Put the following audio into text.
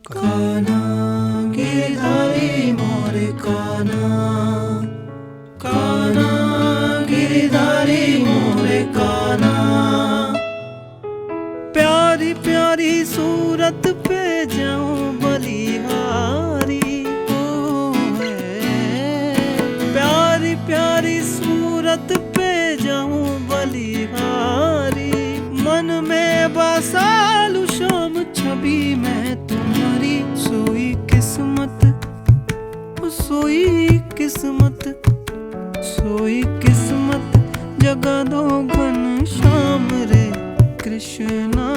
कान्हा गिरधारी मोरे कान्हा, कान्हा गिरधारी मोरे कान्हा। प्यारी प्यारी सूरत पे जाऊं बलिहारी, प्यारी प्यारी सूरत पे जाऊं बलिहारी। मन में बसालू शाम छवि मैं तुम्हारी, सोई किस्मत सोई किस्मत सोई किस्मत जगा दो घन श्याम रे कृष्णा।